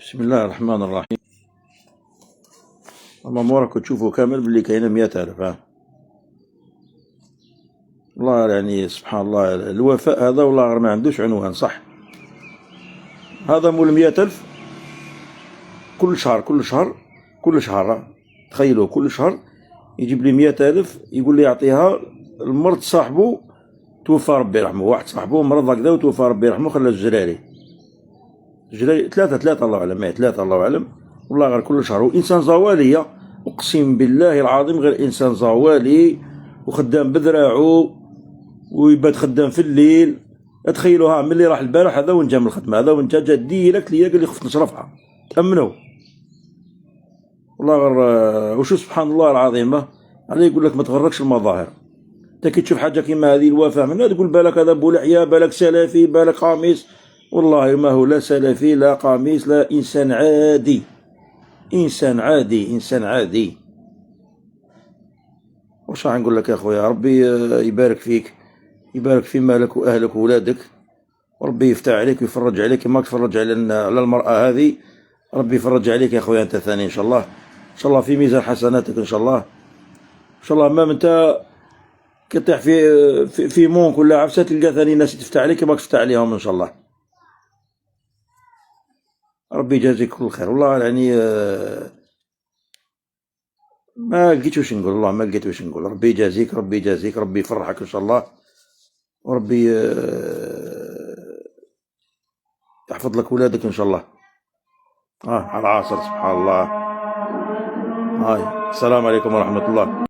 بسم الله الرحمن الرحيم. اللهم وراك تشوفوا كامل باللي كاينه 100,000. والله يعني سبحان الله الوفاء هذا والله غير ما عندوش عنوان. صح، هذا مول 100,000 كل شهر تخيلوا كل شهر يجيب لي 100,000 يقول لي يعطيها المرض صاحبه توفى ربي يرحمه. واحد صاحبه مرض هكذا وتوفى ربي يرحمه، خلى الجراري ثلاثة الله أعلم، ثلاثة الله أعلم. والله غير كل شهر. وإنسان زوالية أقسم بالله العظيم، غير إنسان زوالي وخدام بذراعو ويبات خدام في الليل. تخيلوا ها ملي راح البارح هذا وين جا من الخدمة، هذا وين جا ديريكت ليا قال لي خفت نشرفها. تأمنوا والله غير وشو سبحان الله العظيم. علي يقول لك ما تغركش المظاهر. انت كي تشوف حاجه كيما هذه الوفاه منها تقول بالك هذا بولعيا، بالك سلفي، بالك قميص. والله ما هو لا سلفي لا قميص، لا انسان عادي، انسان عادي، انسان عادي. واش راح نقول لك يا خويا؟ ربي يبارك فيك، يبارك في مالك واهلك واولادك، وربي يفتح عليك ويفرج عليك كما تفرج على المراه هذه. ربي يفرج عليك يا خويا انت ثاني ان شاء الله، ان شاء الله في ميزان حسناتك ان شاء الله، ان شاء الله. ما انت كطيح في مونك ولا عفسه تلقى ثاني ناس تفتح عليك كما تفتح عليهم ان شاء الله. ربي يجازيك كل خير. والله يعني ما لقيت واش نقول، والله ما لقيت واش نقول. ربي يجازيك، ربي يجازيك، ربي يفرحك ان شاء الله، وربي يحفظ لك ولادك ان شاء الله. على العاصر سبحان الله. السلام عليكم ورحمة الله.